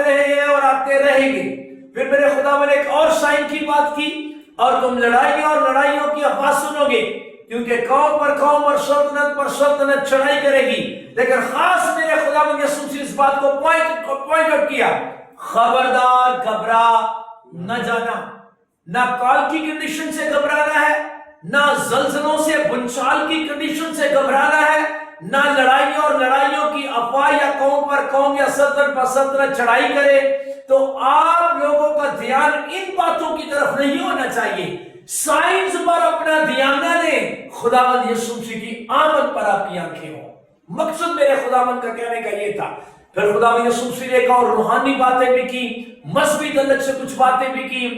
آتے رہے ہیں اور آتے رہیں گے۔ پھر میرے خداوند نے ایک اور سائن کی بات کی، اور تم لڑائیوں اور لڑائیوں کی افواہ سنو گے، کیونکہ قوم پر قوم اور سلطنت پر سلطنت چڑھائی کرے گی۔ لیکن خاص میرے خداوند یسوع مسیح اس بات کو پوائنٹ آؤٹ کیا، خبردار گھبرا نہ جانا۔ نہ کال کی کنڈیشن سے گھبرانا ہے، نہ زلزلوں سے بھونچال کی کنڈیشن سے گھبرانا ہے، نہ لڑائیوں اور لڑائیوں کی افواہ یا قوم پر قوم یا سلطنت پر سلطنت چڑھائی کرے۔ تو آپ لوگوں کا دھیان ان باتوں کی طرف نہیں ہونا چاہیے، سائنس پر اپنا دھیان نہ دیں، خداوند یسوع مسیح کی آمد پر آپ کی آنکھیں ہوں۔ مقصد میرے خداوند کا کہنے کا یہ تھا۔ پھر خداوند یسوع مسیح نے ایک اور روحانی باتیں بھی کی، مذہبی تعلق سے کچھ باتیں بھی کی،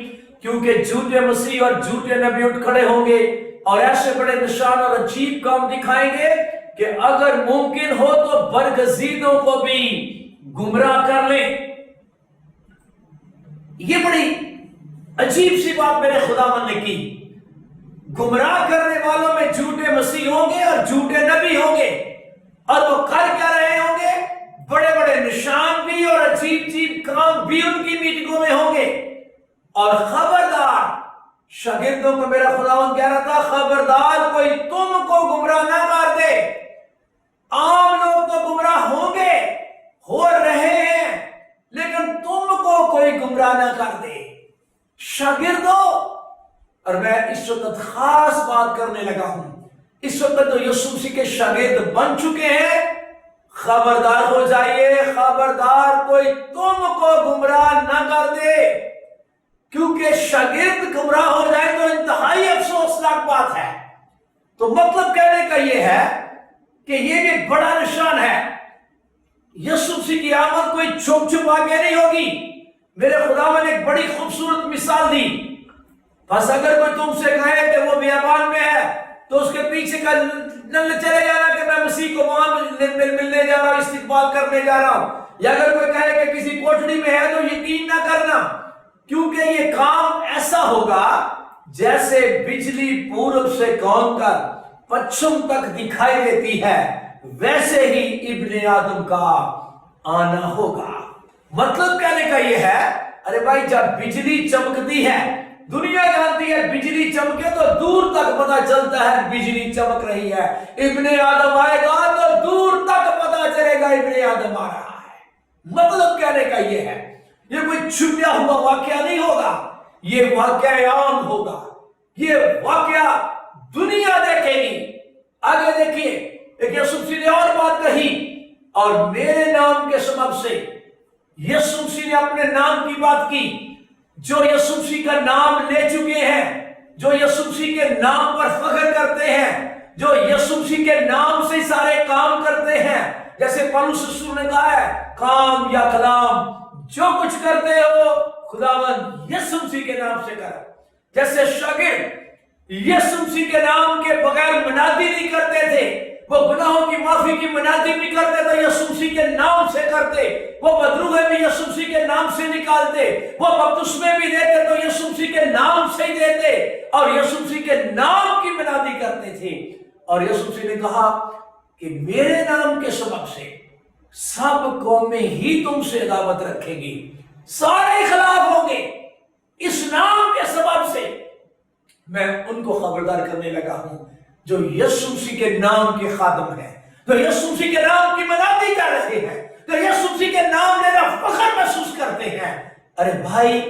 کیونکہ جھوٹے مسیح اور جھوٹے نبی اٹھ کھڑے ہوں گے اور ایسے بڑے نشان اور عجیب کام دکھائیں گے کہ اگر ممکن ہو تو برگزیدوں کو بھی گمراہ کر لیں۔ یہ بڑی عجیب سی بات میرے خداوند نے کی۔ گمراہ کرنے والوں میں جھوٹے مسیح ہوں گے اور جھوٹے نبی ہوں گے، اور وہ کر کیا رہے ہوں گے؟ بڑے بڑے نشان بھی اور عجیب عجیب کام بھی ان کی میٹنگوں میں ہوں گے۔ اور خبردار، شاگردوں کو میرا خداوند کہہ رہا تھا، خبردار کوئی تم کو گمراہ نہ کر دے۔ عام لوگ تو گمراہ ہوں گے، ہو رہے ہیں، لیکن تم کو کوئی گمراہ نہ کر دے۔ شاگردوں، اور میں اس وقت خاص بات کرنے لگا ہوں، اس وقت تو یسوع مسیح کے شاگرد بن چکے ہیں، خبردار ہو جائیے، خبردار کوئی تم کو گمراہ نہ کر دے، کیونکہ شاگرد گمراہ ہو جائے تو انتہائی افسوسناک بات ہے۔ تو مطلب کہنے کا یہ ہے کہ یہ بھی بڑا نشان ہے۔ یسوع مسیح کی آمد کوئی چھپ چھپا کے نہیں ہوگی۔ میرے خداوند نے ایک بڑی خوبصورت مثال دی، بس اگر کوئی تم سے کہے کہ وہ بیابان میں ہے تو اس کے پیچھے کا چلے جانا کہ میں مسیح کو وہاں ملنے جا رہا ہوں، استقبال کرنے جا رہا ہوں۔ یا اگر کوئی کہے کہ کسی کوٹڑی میں ہے تو یقین نہ کرنا، کیونکہ یہ کام ایسا ہوگا جیسے بجلی پورب سے کون کر پچھم تک دکھائی دیتی ہے، ویسے ہی ابن آدم کا آنا ہوگا۔ مطلب کہنے کا یہ ہے، ارے بھائی جب بجلی چمکتی ہے، دنیا جانتی ہے بجلی چمکے تو دور تک پتا چلتا ہے بجلی چمک رہی ہے، ابن آدم آئے گا تو دور تک پتا چلے گا ابن آدم آ رہا ہے۔ مطلب کہنے کا یہ ہے، یہ کوئی چھپیا ہوا واقعہ نہیں ہوگا، یہ واقعہ عام ہوگا، یہ واقعہ دنیا دیکھے گی۔ آگے دیکھیے، ایک یسوع مسیح نے اور بات کہی، اور میرے نام کے سبب سے یسوع مسیح نے اپنے نام کی بات کی۔ جو یسوع مسیح کا نام لے چکے ہیں، جو یسوع مسیح کے نام پر فخر کرتے ہیں، جو یسوع مسیح کے نام سے سارے کام کرتے ہیں، جیسے پولس رسول نے کہا ہے، کام یا کلام جو کچھ کرتے ہو خداوند یسوع مسیح کے نام سے کر۔ جیسے شاگرد یسوع مسیح کے نام کے بغیر منادی نہیں کرتے تھے، وہ گناہوں کی معافی کی منادی بھی کرتے تو یسوع مسیح کے نام سے کرتے، وہ بدروہیں بھی یسوع مسیح کے نام سے نکالتے، وہ بپتسمے بھی دیتے تو یسوع مسیح کے نام سے ہی دیتے، اور یسوع مسیح کے نام کی منادی کرتے تھے۔ اور یسوع مسیح نے کہا کہ میرے نام کے سبب سے سب قومیں ہی تم سے عداوت رکھیں گی، سارے خلاف ہوں گے، اس نام کے سبب سے۔ میں ان کو خبردار کرنے لگا ہوں جو یسوع مسیح کے نام کے خادم ہیں، جو یسوع مسیح کے نام کی منادی کر رہے ہیں، جو یسوع مسیح کے نام لینا فخر محسوس کرتے ہیں۔ ارے بھائی،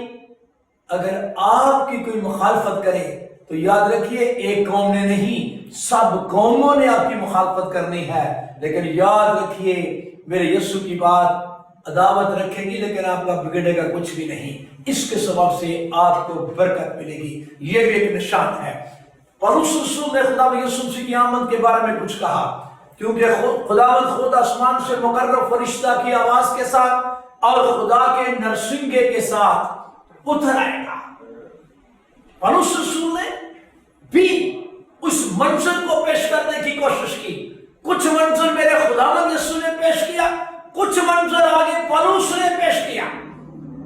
اگر آپ کی کوئی مخالفت کرے تو یاد رکھیے ایک قوم نے نہیں، سب قوموں نے آپ کی مخالفت کرنی ہے، لیکن یاد رکھیے میرے یسوع کی بات عداوت رکھے گی لیکن آپ کا بگڑے گا کچھ بھی نہیں، اس کے سبب سے آپ کو برکت ملے گی۔ یہ بھی ایک نشان ہے۔ پولس رسول نے خدا یسوع مسیح کی آمد کے بارے میں کچھ کہا، کیونکہ خداوند خود آسمان سے مقرر فرشتہ کی آواز کے ساتھ اور خدا کے نرسنگے کے ساتھ اتر آئے گا۔ پولس رسول نے بھی اس منظر کو پیش کرنے کی کوشش کی، کچھ منظر میرے خداوند یسوع نے پیش کیا، کچھ منظر آگے پولس نے پیش کیا۔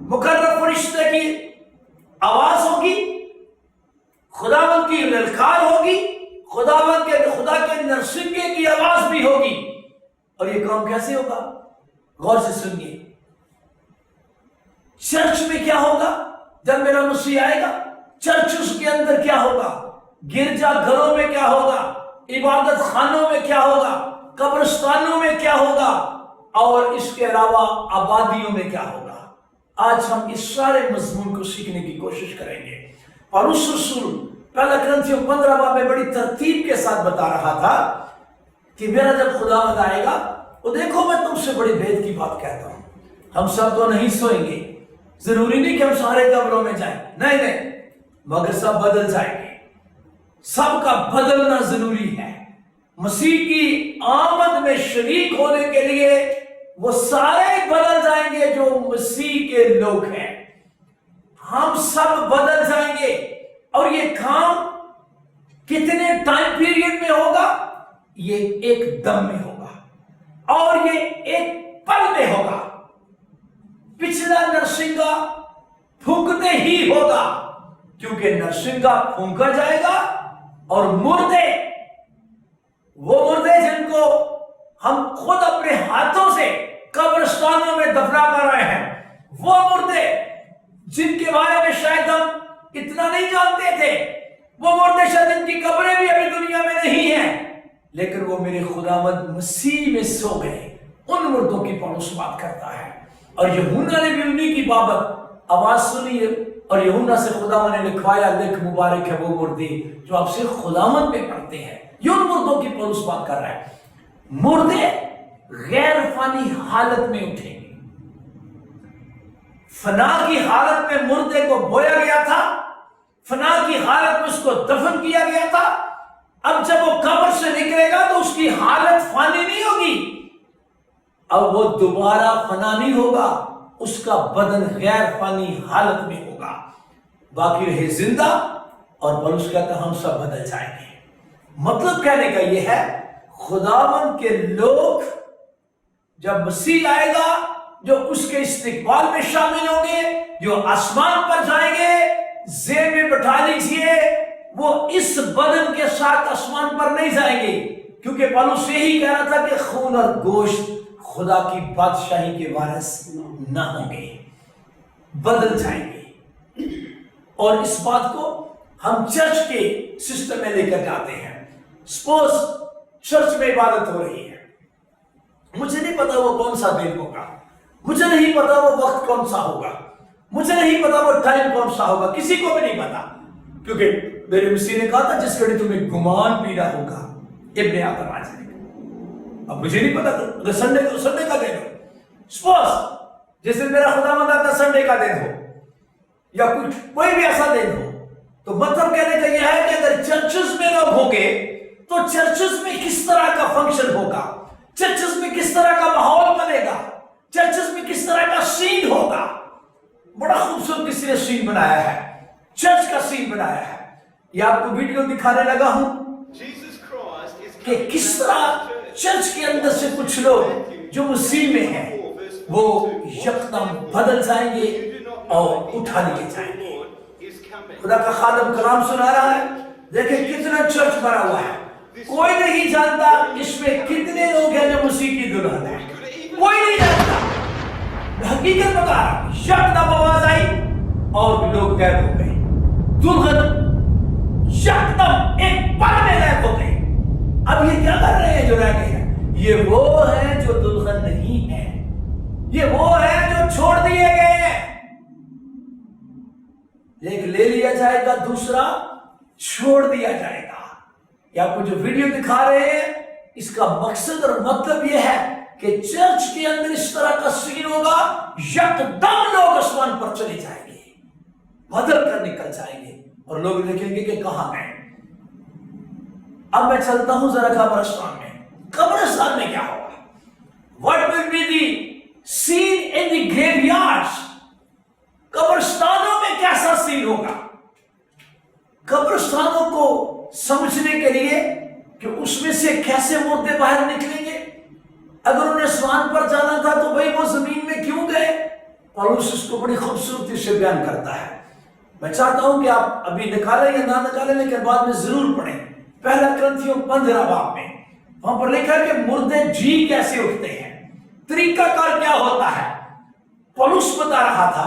مقرر فرشتے کی آواز ہوگی، خداوند کی للکار ہوگی، خدا کے نرسنگے کی آواز بھی ہوگی۔ اور یہ کام کیسے ہوگا؟ غور سے سنیے۔ چرچ میں کیا ہوگا جب میرا مسیح آئے گا؟ چرچز کے اندر کیا ہوگا؟ گرجا گھروں میں کیا ہوگا؟ عبادت خانوں میں کیا ہوگا؟ قبرستانوں میں کیا ہوگا؟ اور اس کے علاوہ آبادیوں میں کیا ہوگا؟ آج ہم اس سارے مضمون کو سیکھنے کی کوشش کریں گے۔ پالوس رسول پہلا کرنتھیوں 15 باب میں بڑی ترتیب کے ساتھ بتا رہا تھا کہ میرا جب خداوند آئے گا، وہ دیکھو میں تم سے بڑی بھید کی بات کہتا ہوں، ہم سب تو نہیں سوئیں گے، ضروری نہیں کہ ہم سارے قبروں میں جائیں، نہیں، مگر سب بدل جائیں گے۔ سب کا بدلنا ضروری ہے۔ مسیح کی آمد میں شریک ہونے کے لیے وہ سارے بدل جائیں گے جو مسیح کے لوگ ہیں، ہم سب بدل جائیں گے۔ اور یہ کام کتنے ٹائم پیریڈ میں ہوگا؟ یہ ایک دم میں ہوگا اور یہ ایک پل میں ہوگا۔ پچھلا نرسنگا پھونکتے ہی ہوگا، کیونکہ نرسنگا پھونکا جائے گا اور مردے، وہ مردے جن کو ہم خود اپنے ہاتھوں سے قبرستانوں میں دفنا کر رہے ہیں، وہ مردے جن کے بارے میں شاید ہم اتنا نہیں جانتے تھے، وہ مردے شاید ان کی قبریں بھی ابھی دنیا میں نہیں ہیں، لیکن وہ میرے خداوند مسیح میں سو گئے، ان مردوں کی پالوس بات کرتا ہے۔ اور یوحنا نے بھی انہی کی بابت آواز سنی اور یوحنا سے خداوند نے لکھوایا، لکھ مبارک ہے وہ مردے جو آپ سے خداوند میں پڑھتے ہیں۔ یہ ان مردوں کی پالوس بات کر رہا ہے۔ مردے غیر فانی حالت میں اٹھیں گے۔ فنا کی حالت میں مردے کو بویا گیا تھا، فنا کی حالت میں اس کو دفن کیا گیا تھا۔ اب جب وہ قبر سے نکلے گا تو اس کی حالت فانی نہیں ہوگی، اب وہ دوبارہ فنا نہیں ہوگا، اس کا بدن غیر فانی حالت میں ہوگا، باقی رہے زندہ۔ اور پالوس کہتا ہے ہم سب بدل جائیں گے۔ مطلب کہنے کا یہ ہے خداوند کے لوگ جب مسیح آئے گا، جو اس کے استقبال میں شامل ہوں گے، جو آسمان پر جائیں گے، ذہن میں بٹھا لیجئے وہ اس بدن کے ساتھ آسمان پر نہیں جائیں گے، کیونکہ پالوس یہی کہہ رہا تھا کہ خون اور گوشت خدا کی بادشاہی کے وارث نہ ہوں گے، بدل جائیں گے۔ اور اس بات کو ہم چرچ کے سسٹم میں لے کر جاتے ہیں۔ سپوز چرچ میں عبادت ہو رہی ہے، مجھے نہیں پتا وہ کون سا دن ہوگا، مجھے نہیں پتا وہ وقت کون سا ہوگا، مجھے نہیں پتا وہ ٹائم کون سا ہوگا، کسی کو بھی نہیں پتا، کیونکہ میرے مسیح نے کہا تھا جس گھڑی تمہیں گمان پیدا ہوگا ابن آدم آ جائے گا۔ اب مجھے نہیں پتا سنڈے کا دن ہو، سپوز جس دن میرا خداوند آتا سنڈے کا دن ہو یا کوئی بھی ایسا دن ہو، تو مطلب کہنے کا یہ ہے کہ اگر چرچز میں لوگ ہوں گے تو چرچز میں کس طرح کا فنکشن ہوگا، چرچز میں کس طرح کا ماحول بنے گا، چرچز میں کس طرح کا سین ہوگا۔ بڑا خوبصورت کسی نے سین بنایا ہے، چرچ کا سین بنایا ہے۔ یہ آپ کو ویڈیو دکھانے لگا ہوں کہ کس طرح چرچ کے اندر سے کچھ لوگ جو مسیح میں ہیں وہ یکدم بدل جائیں گے اور اٹھا لیے جائیں گے۔ خدا کا خادم کلام سنا رہا ہے، دیکھیں کتنا چرچ بھرا ہوا ہے، کوئی نہیں جانتا اس میں کتنے لوگ ہیں جو مسیح کی دلہن ہیں، کوئی نہیں جانتا۔ میں حقیقت بتا رہا ہوں، یکدم آواز آئی اور لوگ غائب ہو گئے، دلہن یکدم ایک پل میں غائب ہو گئے۔ اب یہ کیا کر رہے ہیں جو رہ گئے ہیں؟ یہ وہ ہیں جو دلہن نہیں ہیں، یہ وہ ہیں جو چھوڑ دیے گئے ہیں۔ ایک لے لیا جائے گا، دوسرا چھوڑ دیا جائے گا۔ یہ آپ کو جو ویڈیو دکھا رہے ہیں اس کا مقصد اور مطلب یہ ہے کہ چرچ کے اندر اس طرح کا سین ہوگا، یکدم لوگ آسمان پر چلے جائیں گے، بدل کر نکل جائیں گے اور لوگ دیکھیں گے کہ کہاں ہیں۔ اب میں چلتا ہوں ذرا قبرستان میں۔ قبرستان میں کیا ہوگا؟ What will be the scene in the graveyards؟ قبرستانوں میں کیسا سین ہوگا؟ قبرستانوں کو سمجھنے کے لیے کہ اس میں سے کیسے مردے باہر نکلیں گے، اگر انہیں آسمان پر جانا تھا تو بھائی وہ زمین میں کیوں گئے؟ پالوس اس کو بڑی خوبصورتی سے بیان کرتا ہے۔ میں چاہتا ہوں کہ آپ ابھی نکالیں یا نہ نکالیں لیکن بعد میں ضرور پڑھیں۔ پہلا کرنتھیوں 15 باب میں وہاں پر لکھا ہے کہ مردے جی کیسے اٹھتے ہیں، طریقہ کار کیا ہوتا ہے۔ پالوس بتا رہا تھا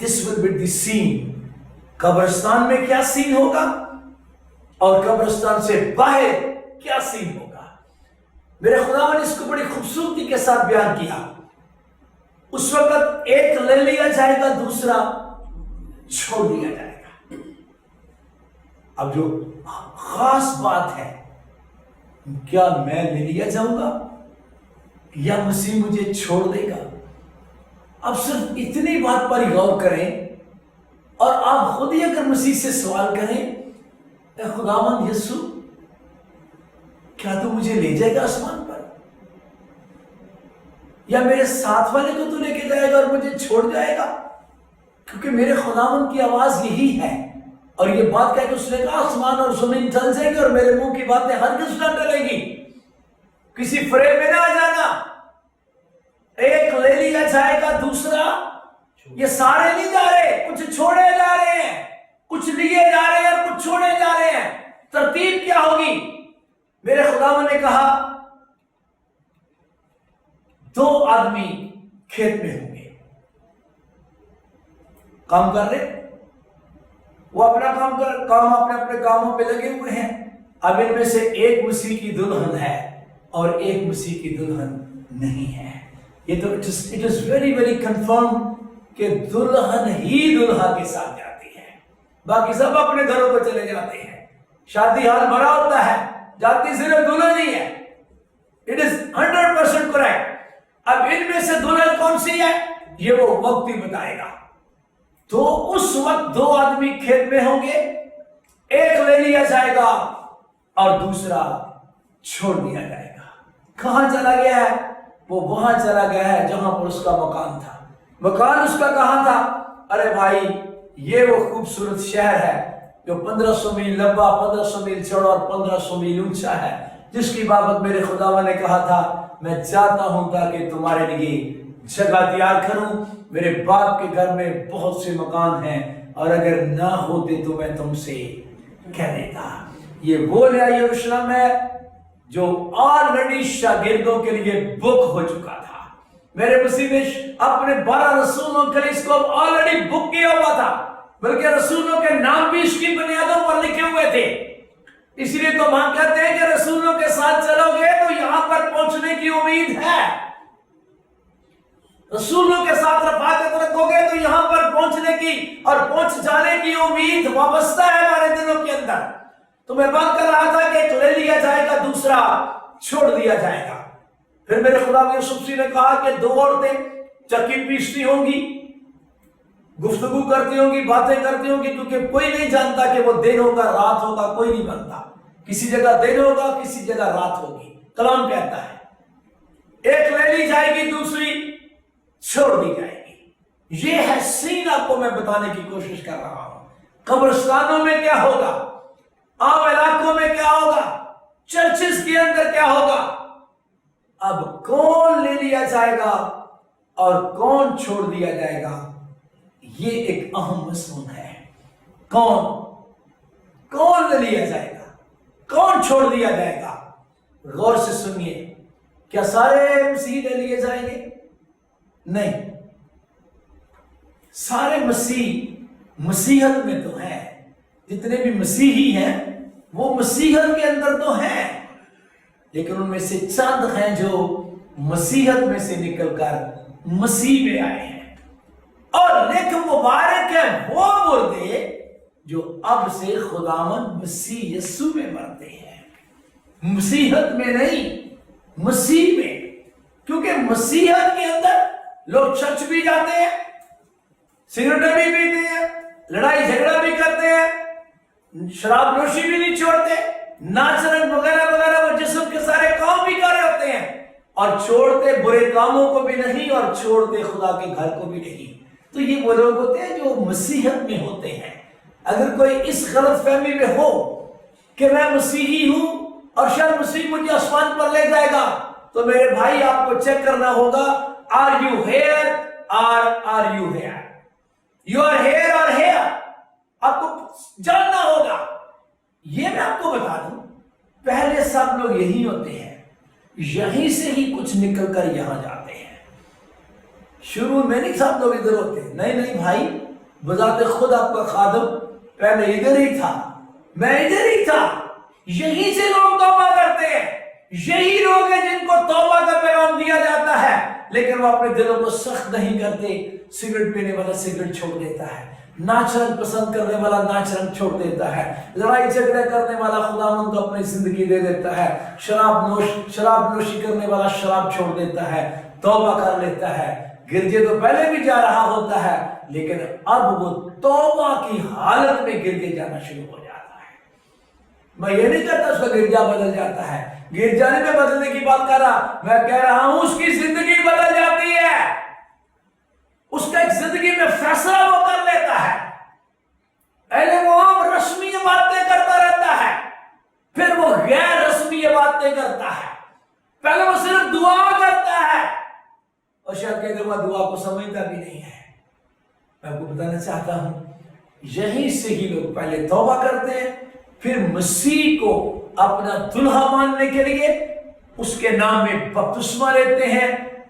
This will be the scene. قبرستان میں کیا سین ہوگا اور قبرستان سے باہر کیا سین ہوگا. میرے خداوند اس کو بڑی خوبصورتی کے ساتھ بیان کیا. اس وقت ایک لے لیا جائے گا, دوسرا چھوڑ دیا جائے گا. اب جو خاص بات ہے, کیا میں لے لیا جاؤں گا یا مسیح مجھے چھوڑ دے گا؟ اب صرف اتنی بات پر غور کریں اور آپ خود ہی اگر مسیح سے سوال کریں, اے خداوند یسوع, کیا تو مجھے لے جائے گا آسمان پر, یا میرے ساتھ والے کو تو لے کے جائے گا اور مجھے چھوڑ جائے گا؟ کیونکہ میرے خداوند کی آواز یہی ہے, اور یہ بات کہہ کہ اس نے کہا آسمان اور زمین ٹل جائیں گے اور میرے منہ کی باتیں ہرگز نہ ٹلیں گی. کسی فریب میں نہ آ جانا. ایک لے لیا جائے گا, دوسرا, یہ سارے نہیں جا رہے, کچھ چھوڑے جا رہے ہیں, کچھ لیے جا رہے ہیں اور کچھ چھوڑے جا رہے ہیں. ترتیب کیا ہوگی؟ میرے خداوند نے کہا 2 آدمی کھیت میں ہوں گے, کام کر رہے, وہ اپنا کام اپنے کاموں پہ لگے ہوئے ہیں. اب ان میں سے ایک مسیح کی دلہن ہے اور ایک مسیح کی دلہن نہیں ہے. یہ تو it is very very confirmed کہ دلہن ہی دلہا کے ساتھ جاتی ہے, باقی سب اپنے گھروں کو چلے جاتے ہیں. شادی ہال بھرا ہوتا ہے, جاتی صرف دلہن ہی ہے. It is 100% correct. اب ان میں سے دلہن کون سی ہے یہ وہ وقت ہی بتائے گا. تو اس وقت 2 آدمی کھیت میں ہوں گے, ایک لے لیا جائے گا اور دوسرا چھوڑ دیا جائے گا. کہاں چلا گیا ہے؟ وہ وہاں چلا گیا ہے جہاں پر اس کا مکان تھا. مکان اس کا کہاں تھا؟ ارے بھائی, یہ وہ خوبصورت شہر ہے جو 1500 میل لمبا, 1500 میل چوڑا اور 1500 میل اونچا ہے, جس کی بابت میرے خداوند نے کہا تھا میں چاہتا ہوں تاکہ تمہارے لیے جگہ تیار کروں. میرے باپ کے گھر میں بہت سے مکان ہیں اور اگر نہ ہوتے تو میں تم سے کہہ دیتا. یہ وہ نیا یروشلم ہے جو آلریڈی شاگردوں کے لیے بک ہو چکا تھا. میرے مسیح نے اپنے 12 رسولوں کے لیے اس کو آلریڈی بک کیا ہوا تھا, بلکہ رسولوں کے نام بھی اس کی بنیادوں پر لکھے ہوئے تھے. اس لیے تو ہم کہتے ہیں کہ رسولوں کے ساتھ چلو گے تو یہاں پر پہنچنے کی امید ہے. رسولوں کے ساتھ رفاقت رکھو گے تو یہاں پر پہنچنے کی اور پہنچ جانے کی امید وابستہ ہے ہمارے دلوں کے اندر. تو میں بات کر رہا تھا کہ ایک لے لیا جائے گا, دوسرا چھوڑ دیا جائے گا. پھر میرے خدا یوسف نے کہا کہ 2 عورتیں چکی پیستی ہوں گی, گفتگو کرتی ہوں گی, باتیں کرتی ہوں گی, کیونکہ کوئی نہیں جانتا کہ وہ دن ہوگا رات ہوگا, کوئی نہیں بنتا. کسی جگہ دن ہوگا, کسی جگہ رات ہوگی. کلام کہتا ہے ایک لے لی جائے گی, دوسری چھوڑ دی جائے گی. یہ ہے سین آپ کو میں بتانے کی کوشش کر رہا ہوں. قبرستانوں میں کیا ہوگا, عام علاقوں میں کیا ہوگا, چرچز کے اندر کیا ہوگا. اب کون لے لیا جائے گا اور کون چھوڑ دیا جائے گا, یہ ایک اہم مضمون ہے. کون لے لیا جائے گا, کون چھوڑ دیا جائے گا. غور سے سنیے, کیا سارے مسیح لے لیے جائیں گے؟ نہیں. سارے مسیحت میں تو ہیں, جتنے بھی مسیحی ہیں وہ مسیحت کے اندر تو ہیں, لیکن ان میں سے چند ہیں جو مسیحت میں سے نکل کر مسیح میں آئے ہیں. اور لیکن مبارک ہے وہ مردے جو اب سے خداوند مسیح یسوع میں مرتے ہیں, مسیحت میں نہیں, مسیح میں. کیونکہ مسیحت کے اندر لوگ چرچ بھی جاتے ہیں, سگریٹیں بھی پیتے ہیں, لڑائی جھگڑا بھی کرتے ہیں, شراب نوشی بھی نہیں چھوڑتے, ناچ رنگ وغیرہ وغیرہ, وہ جسم کے سارے کام بھی کر رہے ہوتے ہیں, اور چھوڑتے برے کاموں کو بھی نہیں اور چھوڑتے خدا کے گھر کو بھی نہیں. تو یہ وہ لوگ ہوتے ہیں جو مسیحت میں ہوتے ہیں. اگر کوئی اس غلط فہمی میں ہو کہ میں مسیحی ہوں اور شاید مسیح مجھے آسمان پر لے جائے گا, تو میرے بھائی آپ کو چیک کرنا ہوگا, are you here or are you here? You are here or here? آپ کو جاننا ہوگا. یہ میں آپ کو بتا دوں, پہلے سب لوگ یہی ہوتے ہیں, یہیں سے ہی کچھ نکل کر یہاں جاتے ہیں. شروع میں نہیں سب لوگ ادھر ہوتے، نہیں بھائی، بذات خود آپ کا خادم پہلے ادھر ہی تھا، میں ادھر ہی تھا۔ یہی سے لوگ توبہ کرتے ہیں، یہی لوگ ہیں جن کو توبہ کا پیغام دیا جاتا ہے، لیکن وہ اپنے دلوں کو سخت نہیں کرتے۔ سگریٹ پینے والا سگریٹ چھوڑ دیتا ہے، ناچ رنگ پسند کرنے والا ناچ رنگ چھوڑ دیتا ہے، لڑائی جھگڑے کرنے والا خداوند کو اپنی زندگی دے دیتا ہے، شراب نوشی کرنے والا شراب چھوڑ دیتا ہے، توبہ کر لیتا ہے۔ گرجے تو پہلے بھی جا رہا ہوتا ہے، لیکن اب وہ توبہ کی حالت میں گرجے جانا شروع ہو جاتا ہے۔ میں یہ نہیں کہتا اس کا گرجا بدل جاتا ہے، گرجا نہیں میں بدلنے کی بات کر رہا، میں کہہ رہا ہوں اس کی زندگی بدل جاتی ہے، اس کا ایک زندگی میں فیصلہ وہ کر لیتا ہے۔ پہلے وہ عام رسمی باتیں کرتا رہتا ہے، پھر وہ غیر رسمی باتیں کرتا ہے، پہلے وہ صرف دعا کرتا ہے، اور شاید کہتے ہیں وہ دعا کو سمجھتا بھی نہیں ہے۔ میں آپ کو بتانا چاہتا ہوں، یہیں سے ہی لوگ پہلے توبہ کرتے ہیں، پھر مسیح کو اپنا دلہا ماننے کے لیے اس کے نام میں بپتسمہ لیتے ہیں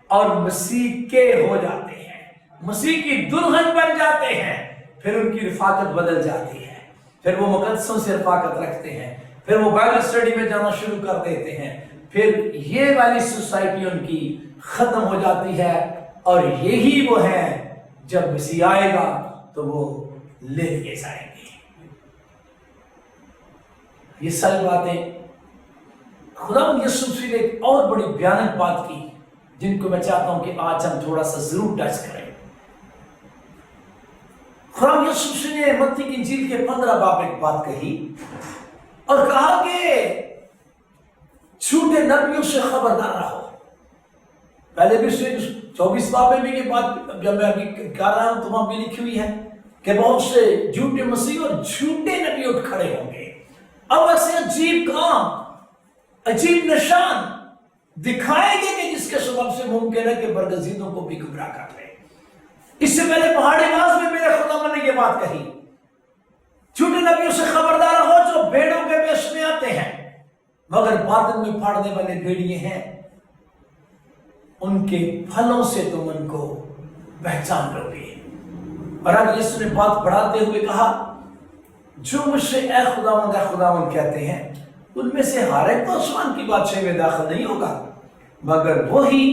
اور مسیح کے ہو جاتے ہیں، مسیح کی دلہن بن جاتے ہیں۔ پھر ان کی رفاقت بدل جاتی ہے، پھر وہ مقدسوں سے رفاقت رکھتے ہیں، پھر وہ بائبل اسٹڈی میں جانا شروع کر دیتے ہیں، پھر یہ والی سوسائٹی ان کی ختم ہو جاتی ہے، اور یہی وہ ہے جب مسیح آئے گا تو وہ لے لیے جائیں گے۔ یہ ساری باتیں خداوند یسوع مسیح نے ایک اور بڑی بھیانک بات کی، جن کو میں چاہتا ہوں کہ آج ہم تھوڑا سا ضرور ٹچ کریں۔ خداوند یسوع مسیح نے متی کی انجیل کے 15 باب میں ایک بات کہی اور کہا کہ جھوٹے نبیوں سے خبردار رہو۔ پہلے بھی 24 باب میں بھی یہ بات جب میں ابھی کہہ رہا ہوں تو وہاں بھی لکھی ہوئی ہے کہ بہت سے جھوٹے مسیح اور جھوٹے نبی اٹھ کھڑے ہوں گے، اب ایسے عجیب کام، عجیب نشان دکھائیں گے کہ جس کے سبب سے ممکن ہے کہ برگزیدوں کو بھی گمراہ کر لے۔ اس سے پہلے پہاڑی آواز میں میرے خداوند نے یہ بات کہی، جھوٹے نبیوں سے خبردار ہو جو بھیڑوں کے بیش میں آتے ہیں مگر باطن میں پھاڑنے والے بھیڑیے ہیں، ان کے پھلوں سے تم ان کو پہچان لو گے۔ اور اب یسوع نے بات بڑھاتے ہوئے کہا، جو مجھ سے اے خداوند کہتے ہیں ان میں سے ہر ایک تو آسمان کی بادشاہی میں داخل نہیں ہوگا، مگر وہی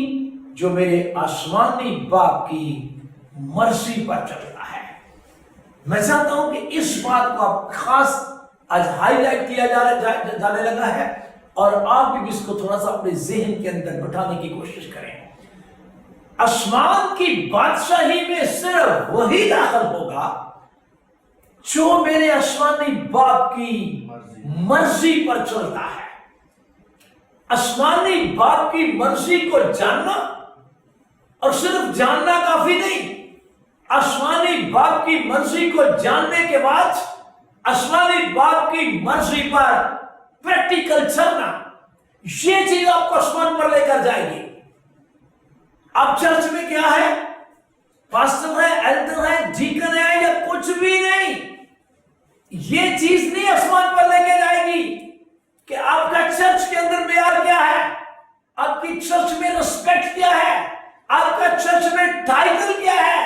جو میرے آسمانی باپ کی مرضی پر چلتا ہے۔ میں چاہتا ہوں کہ اس بات کو آپ خاص آج ہائی لائٹ کیا جانے لگا ہے، اور آپ بھی اس کو تھوڑا سا اپنے ذہن کے اندر بٹھانے کی کوشش کریں۔ آسمان کی بادشاہی میں صرف وہی داخل ہوگا جو میرے آسمانی باپ کی مرضی پر چلتا ہے۔ آسمانی باپ کی مرضی کو جاننا، اور صرف جاننا کافی نہیں، آسمانی باپ کی مرضی کو جاننے کے بعد آسمانی باپ کی مرضی پر پریکٹیکل چلنا، یہ چیز آپ کو آسمان پر لے کر جائے گی۔ اب چرچ میں کیا ہے؟ پاسٹر ہے، ایلڈر ہے، ڈیکن ہے، یا کچھ بھی نہیں، یہ چیز نہیں آسمان پر لے کے جائے گی کہ آپ کا چرچ کے اندر معیار کیا ہے، آپ کی چرچ میں رسپیکٹ کیا ہے، آپ کا چرچ میں ٹائٹل کیا ہے۔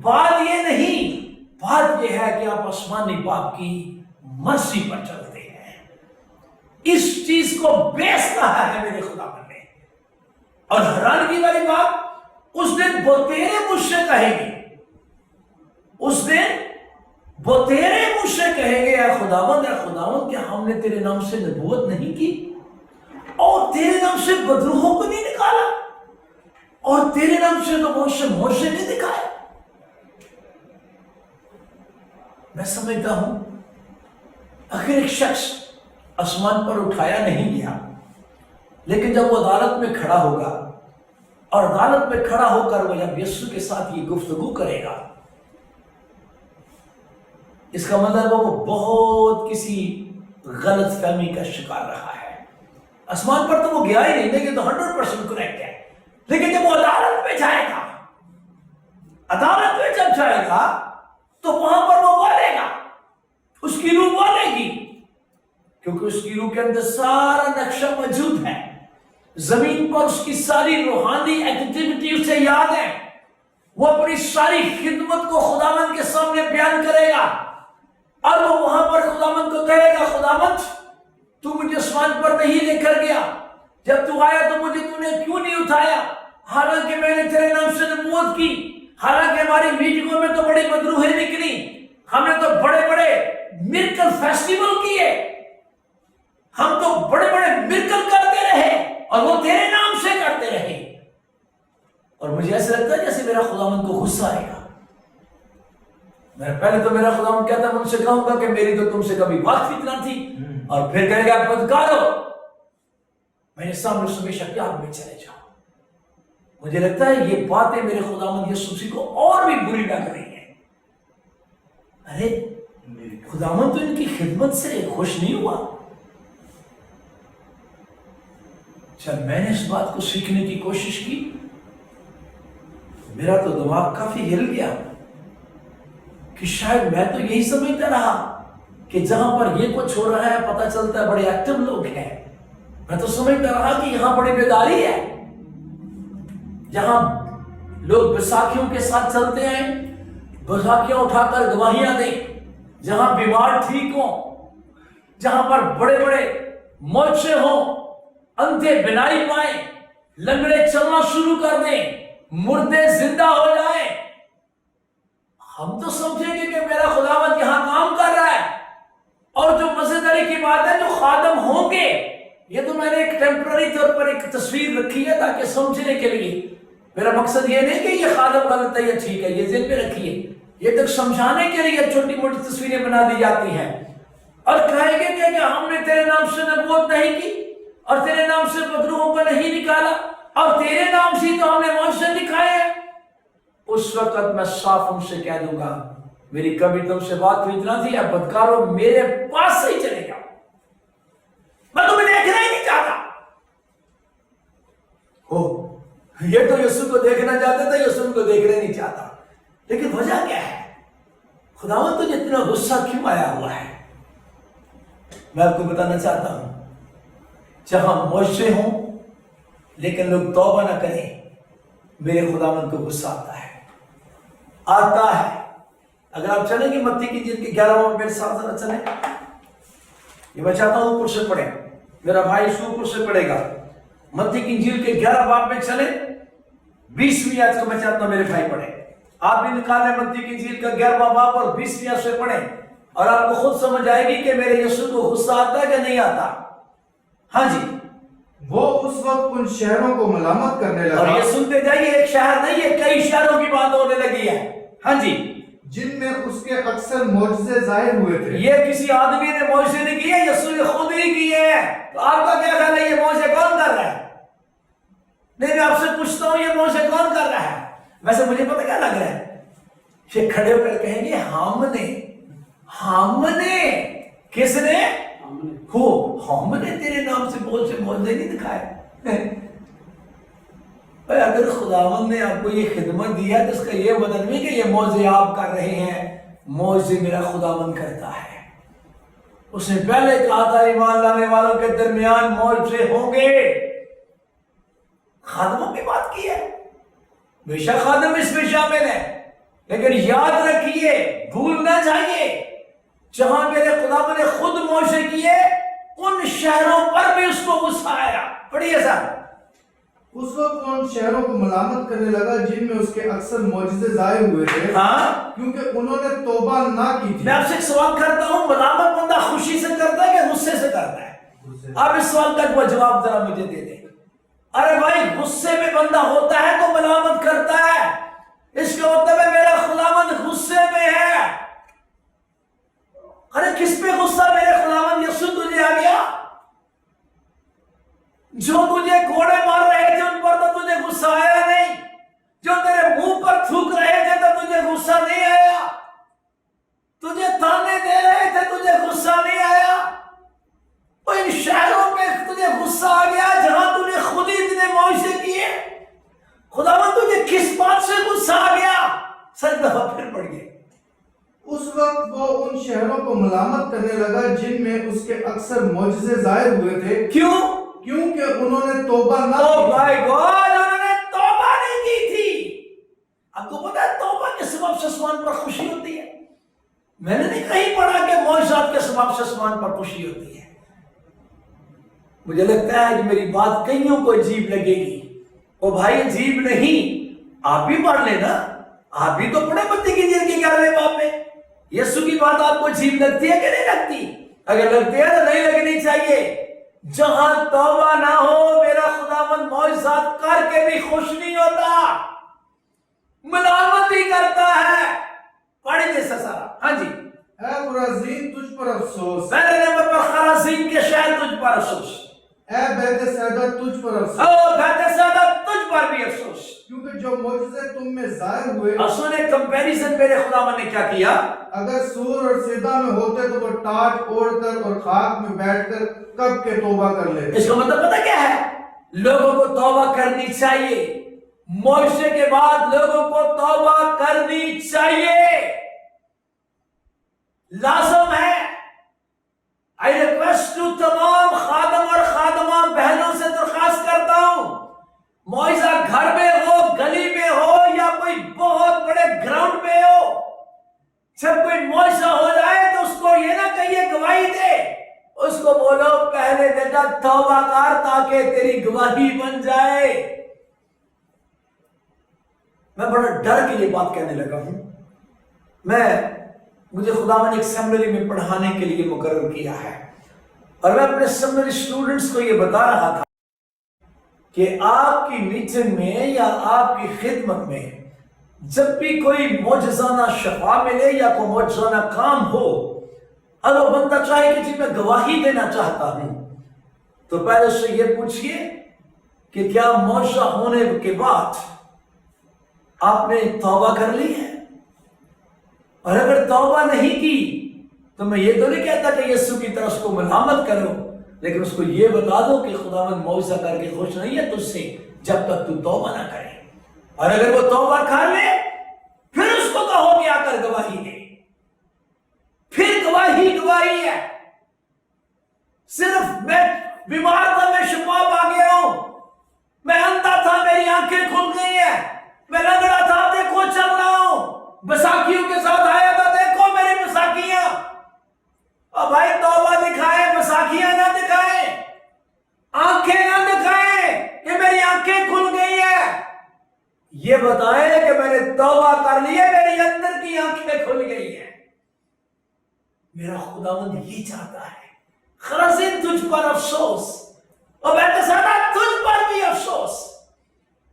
بات یہ نہیں، بات یہ ہے کہ آپ آسمانی باپ کی مرضی پر چلتے ہیں۔ اس چیز کو بیس کہا ہے میرے خداوند نے۔ اور حیرانگی والی بات، اس دن وہ تیرے مجھ سے کہیں گے، اس دن وہ تیرے مجھ سے کہیں گے، اے خداوند کیا ہم نے تیرے نام سے نبوت نہیں کی، اور تیرے نام سے بدروہوں کو نہیں نکالا، اور تیرے نام سے تو بہت سے معجزے نہیں دکھائے۔ میں سمجھتا ہوں اگر ایک شخص آسمان پر اٹھایا نہیں گیا، لیکن جب وہ عدالت میں کھڑا ہوگا، اور عدالت میں کھڑا ہو کر وہ جب یسوع کے ساتھ یہ گفتگو کرے گا، اس کا مطلب وہ بہت کسی غلط فہمی کا شکار رہا ہے۔ آسمان پر تو وہ گیا ہی نہیں، لیکن تو 100% کریکٹ ہے، لیکن جب وہ عدالت میں جائے گا، عدالت میں جب جائے گا تو وہاں پر وہ بولے گا، اس کی روح بولے گی، کیونکہ اس کی روح کے اندر سارا نقشہ موجود ہے، زمین پر اس کی ساری روحانی ایکٹیویٹی اسے یاد ہے، وہ اپنی ساری خدمت کو خداوند کے سامنے بیان کرے گا، اور وہ وہاں پر خداوند کو کہے گا، خداوند تو مجھے آسمان پر نہیں لے کر گیا، جب تو آیا تو مجھے تو نے کیوں نہیں اٹھایا، حالانکہ میں نے تیرے نام سے نبوت کی، حالانکہ ہماری میٹنگوں میں تو بڑی مدروہیں نکلی، ہم نے تو بڑے بڑے مرکل فیسٹیول کیے، ہم تو بڑے بڑے مرکل کرتے رہے، اور وہ تیرے نام سے کرتے رہے۔ اور مجھے ایسا لگتا ہے جیسے میرا خداوند کو غصہ آئے گا۔ میں پہلے تو میرا خداوند کہتا، میں ان سے کہوں گا کہ میری تو تم سے کبھی بات فتنہ تھی، اور پھر کہے گا بدکارو، میرے سامنے ہمیشہ پیار میں چلے جاؤ۔ مجھے لگتا ہے یہ باتیں میرے خداوند یسوع مسیح کو اور بھی بری لگ رہی ہیں۔ ارے خداوند تو ان کی خدمت سے خوش نہیں ہوا۔ جب میں نے اس بات کو سیکھنے کی کوشش کی، میرا تو دماغ کافی ہل گیا کہ شاید میں تو یہی سمجھتا رہا کہ جہاں پر یہ کچھ ہو رہا ہے پتہ چلتا ہے بڑے ایکٹیو لوگ ہیں، میں تو سمجھتا رہا کہ یہاں بڑی بیداری ہے، جہاں لوگ بیساکھیوں کے ساتھ چلتے ہیں، بیساکھیاں اٹھا کر گواہیاں دیں، جہاں بیمار ٹھیک ہوں، جہاں پر بڑے بڑے موچے ہوں، اندھے بینائی پائیں، لنگڑے چلنا شروع کر دیں، مردے زندہ ہو جائیں۔ ہم تو سمجھیں گے کہ میرا خداوند یہاں کام کر رہا ہے، اور جو مزیداری کی بات ہے جو خادم ہوں گے، یہ تو میں نے ایک ٹیمپرری طور پر ایک تصویر رکھی ہے تاکہ سمجھنے کے لیے، میرا مقصد یہ نہیں کہ یہ خادم غلط ہے یا ٹھیک ہے، یہ ذہن میں رکھیے، یہ تک سمجھانے کے لیے چھوٹی موٹی تصویریں بنا دی جاتی ہیں، اور کہیں گے کہ ہم نے تیرے نام سے نبوت نہیں کی، اور تیرے نام سے بدروہوں کو نہیں نکالا، اور تیرے نام سے تو ہم نے معجزے دکھائے ہیں۔ اس وقت میں صاف ان سے کہہ دوں گا، میری کبھی تم سے بات ہوئی اتنا تھی، اب بدکارو میرے پاس سے ہی چلے جاؤ، میں تمہیں دیکھنا ہی نہیں چاہتا۔ یہ تو یسوع کو دیکھنا چاہتا تھا، یسوع ان کو دیکھنا نہیں چاہتا، لیکن وجہ کیا ہے؟ خداوند تو اتنا غصہ کیوں آیا ہوا ہے؟ میں آپ کو بتانا چاہتا ہوں، جہاں معجزے ہوں لیکن لوگ توبہ نہ کریں، میرے خداوند کو غصہ آتا ہے۔ اگر آپ چلیں گے متی کی انجیل کے 11 میں میرے ساتھ ذرا چلیں، یہ میں چاہتا ہوں اوپر سے پڑھیں، میرا بھائی اس کو اوپر سے پڑھے گا۔ متی کی انجیل کے 11 باب میں چلیں، 20ویں آیت کو میں چاہتا ہوں میرے بھائی پڑھیں۔ آپ بھی نکالیں متی کی انجیل کا 11واں باب اور 20ویں آیت سے پڑھیں، اور آپ کو خود سمجھ آئے گی کہ میرے یسوع کو غصہ آتا ہے کہ نہیں آتا۔ ہاں جی، وہ اس وقت ان شہروں کو ملامت کرنے لگا، اور یہ سنتے جائیے، ایک شہر نہیں ہے، کئی شہروں کی بات ہونے لگی ہے، ہاں جی، جن میں اس کے اکثر معجزے ظاہر ہوئے تھے۔ یہ کسی آدمی نے معجزے نہیں کیے، یسوع نے خود ہی کیے ہیں۔ تو آپ کا کیا خیال ہے یہ معجزے کون کر رہا ہے؟ نہیں، میں آپ سے پوچھتا ہوں یہ معجزے کون کر رہا ہے؟ ویسے مجھے پتہ کیا لگ رہا ہے، یہ کھڑے ہو کر کہیں گے ہم نے کس نے؟ ہم نے تیرے نام سے بہت سے معجزے نہیں دکھائے۔ اگر خداوند نے آپ کو یہ خدمت دی ہے تو اس کا یہ مطلب نہیں کہ یہ معجزے آپ کر رہے ہیں، معجزے میرا خداوند کرتا ہے۔ اس نے پہلے کہا تھا ایمان لانے والوں کے درمیان معجزے ہوں گے، خادموں کی بات کی ہے، بے شک خادم اس میں شامل ہے، لیکن یاد رکھیے، بھول نہ جائیے، جہاں میرے خداوند نے خود معجزے کیے ان شہروں پر بھی اس کو غصہ آیا۔ پڑھیے صاحب۔ اس وقت وہ ان شہروں کو ملامت کرنے لگا جن میں اس کے اکثر معجزے ظاہر ہوئے تھے، ہاں، کیونکہ انہوں نے توبہ نہ کی تھی۔ میں آپ سے ایک سوال کرتا ہوں، ملامت بندہ خوشی سے کرتا ہے کہ غصے سے کرتا ہے؟ آپ اس سوال کا وہ جواب ذرا مجھے دے دیں۔ ارے بھائی، غصے میں بندہ ہوتا ہے تو ملامت کرتا ہے، اس کا مطلب ہے میرا خداوند غصے میں ہے۔ ارے کس پہ غصہ؟ میرے خداوند یسوع تجھے آ گیا، جو تجھے کوڑے مار رہے تھے ان پر تو تجھے غصہ آیا نہیں، جو تیرے منہ پر تھوک رہے تھے تو تجھے غصہ نہیں آیا، تجھے تانے دے رہے تھے تجھے غصہ نہیں آیا، اور ان شہروں پہ تجھے غصہ آ گیا جہاں تجھے خود ہی اتنے معجزے کیے۔ خداوند تجھے کس بات سے غصہ آ گیا؟ سچ دفعہ پھر پڑھ گئے۔ اس وقت وہ ان شہروں کو ملامت کرنے لگا جن میں اس کے اکثر معجزے ظاہر ہوئے تھے، کیوں؟ کیونکہ انہوں نے توبہ نہ او کی۔ مائی گاڈ، انہوں نے توبہ نہیں کی تھی۔ آپ کو پتا ہے توبہ کے سبب سے آسمان پر خوشی ہوتی ہے؟ میں نے نہیں کہیں پڑھا کہ معجزات کے سبب سے آسمان پر خوشی ہوتی ہے۔ مجھے لگتا ہے کہ میری بات کئیوں کو عجیب لگے گی۔ او بھائی عجیب نہیں، آپ بھی پڑھ لینا، آپ بھی تو پڑھے متی کی جن کی 11ویں باب میں۔ یسوع کی بات آپ کو عجیب لگتی ہے کہ نہیں لگتی؟ اگر لگتی ہے تو نہیں لگنی چاہیے۔ جہاں توبہ نہ ہو میرا خداوند معجزات کر کے بھی خوش نہیں ہوتا، ملامت ہی کرتا ہے۔ پڑھیں گے سارا۔ ہاں جی، اے خرازین تجھ پر افسوس، پہلے نمبر پر خرازین کے شہر تجھ پر افسوس، اے بیت سیدا تجھ پر افسوس، او بیت سیدا تجھ پر بھی افسوس۔ کیونکہ جو معجزے تم میں ظاہر ہوئے، اور سنے کمپیریزن میرے خداوند نے کیا کیا؟ اگر سور اور سیدا میں ہوتے تو وہ ٹاٹ اوڑھ کر اور خاک میں بیٹھ کر کب کے توبہ کر لیتے۔ اس کا مطلب پتہ کیا ہے؟ لوگوں کو توبہ کرنی چاہیے، معجزے کے بعد لوگوں کو توبہ کرنی چاہیے، لازم ہے۔ I request to تمام خادم اور خادمہ بہنوں سے درخواست کرتا ہوں، معجزہ گھر میں ہو، گلی میں ہو یا کوئی بہت بڑے گراؤنڈ میں ہو، جب کوئی معجزہ ہو جائے تو اس کو یہ نہ کہیے گواہی دے، اس کو بولو پہلے بیٹا توبہ کر تاکہ تیری گواہی بن جائے۔ میں بڑا ڈر کے لیے بات کہنے لگا ہوں۔ مجھے خداوند ایک سیمنری میں پڑھانے کے لیے مقرر کیا ہے، اور میں اپنے سیمنری اسٹوڈنٹس کو یہ بتا رہا تھا کہ آپ کی میٹنگ میں یا آپ کی خدمت میں جب بھی کوئی معجزانہ شفا ملے یا کوئی معجزانہ کام ہو، اور وہ بندہ چاہے کہ جی میں گواہی دینا چاہتا ہوں، تو پہلے سے یہ پوچھئے کہ کیا معجزہ ہونے کے بعد آپ نے توبہ کر لی ہے؟ اور اگر توبہ نہیں کی تو میں یہ تو نہیں کہتا کہ یسوع کی طرف اس کو ملامت کرو، لیکن اس کو یہ بتا دو کہ خداوند معجزہ کر کے خوش نہیں ہے تجھ سے جب تک تو توبہ نہ کرے، اور اگر وہ توبہ کر لے پھر اس کو کہو کہ آ کر گواہی دے۔ پھر گواہی ہے۔ صرف میں بیمار تھا، میں شفا پا گیا ہوں، میں اندھا تھا میری آنکھیں کھل گئی ہیں، میں لنگڑا تھا دیکھو چل رہا ہوں، بساکیوں کے ساتھ آیا تھا دیکھو میری بساکیاں۔ اور بھائی توبہ دکھائیں، بساکیاں نہ دکھائیں، آنکھیں نہ دکھائیں کہ میری آنکھیں کھل گئی ہیں، یہ بتائیں کہ میں نے توبہ کر لی ہے، میری اندر کی آنکھیں کھل گئی ہیں۔ میرا خداوند یہ چاہتا ہے۔ خرازین تجھ پر افسوس، اور بیت سیدا تجھ پر بھی افسوس،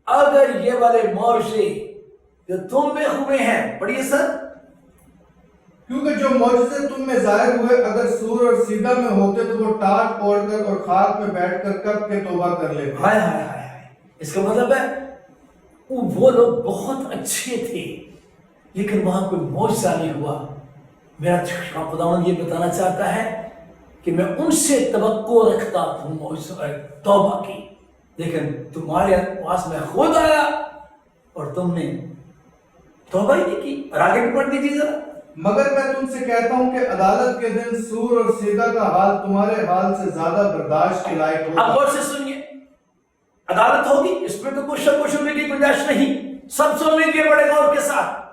اگر یہ والے معجزے جو تم میں ہوئے ہیں، پڑھیے سر، کیونکہ جو معجزے تم میں ظاہر ہوئے اگر سور اور سیدا میں ہوتے تو وہ ٹاٹ اوڑھ کر اور خاک میں بیٹھ کر کب کے توبہ کر لیتے۔ ہائے ہائے ہائے ہائے، اس کا مطلب ہے وہ لوگ بہت اچھے تھے لیکن وہاں کوئی معجزہ نہیں ہوا۔ میرا خداوند یہ بتانا چاہتا ہے کہ میں ان سے توقع رکھتا ہوں معجزہ توبہ کی، لیکن تمہارے پاس میں خود آیا اور تم نے توبہ ہی نہیں کی۔ اور آگے بھی پڑھ دیجیے ذرا۔ مگر میں تم سے کہتا ہوں کہ عدالت کے دن سور اور سیدا کا حال تمہارے حال سے زیادہ برداشت کے لائق ہوگا۔ اب غور سے سنیے، عدالت ہوگی، اس میں تو کوئی شک و شبہ کی گنجائش نہیں، سب سن لیجیے بڑے غور کے ساتھ۔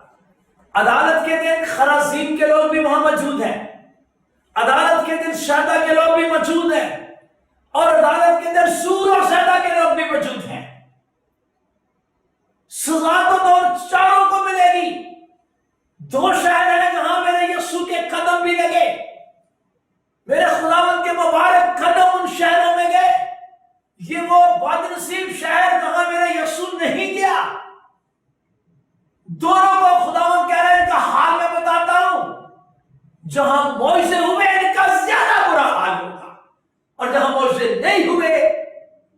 عدالت کے دن خرازین کے لوگ بھی وہاں موجود ہیں، عدالت کے دن شیدا کے لوگ بھی موجود ہیں، اور عدالت کے دن سور اور سیدا کے لوگ بھی موجود ہیں۔ سزا تو دونوں چاروں کو ملے گی۔ دو شہر ہیں جہاں میرے یسوع کے قدم بھی لگے، میرے خداوند کے مبارک قدم ان شہروں میں گئے۔ یہ وہ بدنصیب شہر جہاں میرے یسوع نہیں گیا۔ دونوں کو خداوند کہہ رہے ہیں ان کا حال میں بتاتا ہوں، جہاں معجزے ہوئے ان کا زیادہ برا حال ہوگا، اور جہاں معجزے نہیں ہوئے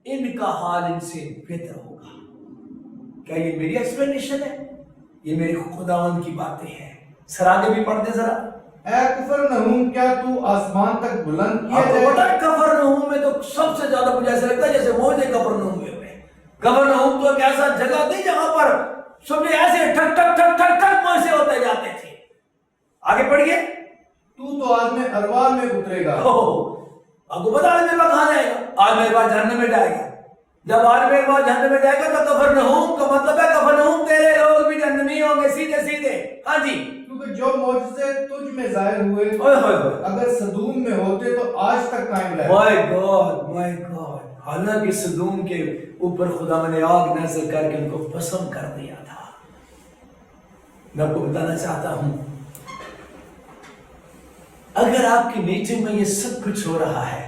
ان کا حال ان سے بہتر ہوگا۔ کیا یہ میری ایکسپلینیشن ہے؟ یہ میرے خداوند کی باتیں ہیں۔ سر آگے بھی پڑھ دیں ذرا۔ اے کفرنہوم کیا تو آسمان تک بلند کیا آپ کو جائے پتا ہے کفرنہوم میں تو سب سے زیادہ مجھے ایسا لگتا ہے جیسے معجزے کفرنہوم میں ہوئے۔ کفرنہوم تو ایک ایسا جگہ تھی جہاں پر سب ایسے ٹھک ٹھک ٹھک ٹھک ٹھک معجزے ہوتے جاتے تھے۔ آگے پڑھیے۔ تو عالم ارواح میں اترے گا۔ آپ کو پتا ہے میرے پاس کہاں جائے گا؟ عالم ارواح جہنم میں جائے گا۔ جب عالم ارواح جہنم میں جائے گا تو کفرنہوم کا مطلب ہے کفرنہوم تیرے لوگ بھی جہنمی ظاہر ہوئے اوئے ہوئے ہوئے، اگر صدوم میں ہوتے تو آج تک قائم رہتے. مائی گاڈ. حالانکہ صدوم کے اوپر خدا نے آگ نازل کر کے ان کو بھسم کر دیا تھا. میں آپ کو بتانا چاہتا ہوں، اگر آپ کی میٹنگ میں یہ سب کچھ ہو رہا ہے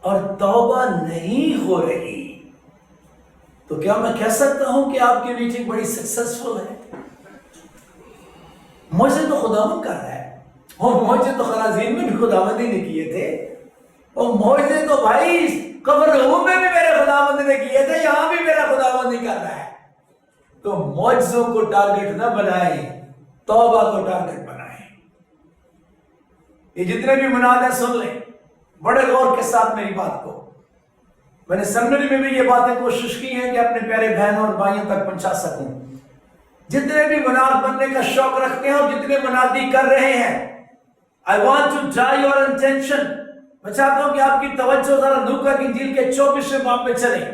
اور توبہ نہیں ہو رہی تو کیا میں کہہ سکتا ہوں کہ آپ کی میٹنگ بڑی سکسیسفل ہے؟ مجھے تو خداوند کر رہا ہے، اور مجھے تو خرازین میں بھی خداوند ہی نے کیے تھے، اور مجھے تو بھائی قبرنہوم میں بھی میرے خداوند نے کیے تھے، یہاں بھی میرا خداوند ہی کر رہا ہے. تو معجزوں کو ٹارگٹ نہ بنائیں، توبہ کو ٹارگٹ بنائیں. یہ جتنے بھی مناد ہیں سن لیں بڑے غور کے ساتھ میری بات کو. میں نے سیمنری میں بھی یہ باتیں کوشش کی ہیں کہ اپنے پیارے بہنوں اور بھائیوں تک پہنچا سکوں. جتنے بھی مناد بننے کا شوق رکھتے ہیں اور جتنے منادی کر رہے ہیں، I want to draw your attention. میں چاہتا ہوں کہ آپ کی توجہ ذرا لوکا کی انجیل کے 24ویں باب پہ چلے.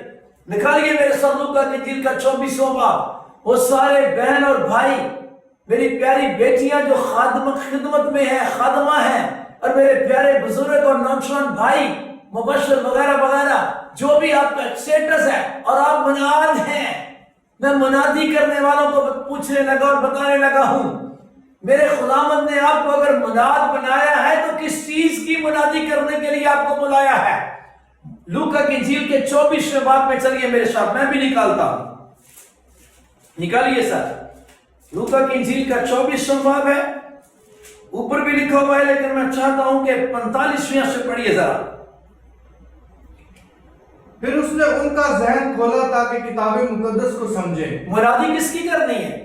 نکالیے میرے ساتھ لوکا کی انجیل کا 24واں باب. وہ سارے بہن اور بھائی، میری پیاری بیٹیاں جو خدمت میں ہیں، خادمہ ہیں، اور میرے پیارے بزرگ اور نوجوان بھائی مبشر وغیرہ وغیرہ، جو بھی آپ کا اسٹیٹس ہے اور آپ مناد ہیں، میں منادی کرنے والوں کو پوچھنے لگا اور بتانے لگا ہوں، میرے خداوند نے آپ کو اگر مناد بنایا ہے تو کس چیز کی منادی کرنے کے لیے آپ کو بلایا ہے؟ لوکا کی انجیل کے 24ویں باب میں چلیے میرے ساتھ، میں بھی نکالتا ہوں. نکالیے سر. لوکا کی انجیل کا 24واں باب ہے، اوپر بھی لکھا ہوا ہے لیکن میں چاہتا ہوں کہ 45ویں سے پڑھیے ذرا. پھر اس نے ان کا ذہن کھولا تاکہ کتاب مقدس کو سمجھیں. منادی کس کی کرنی ہے؟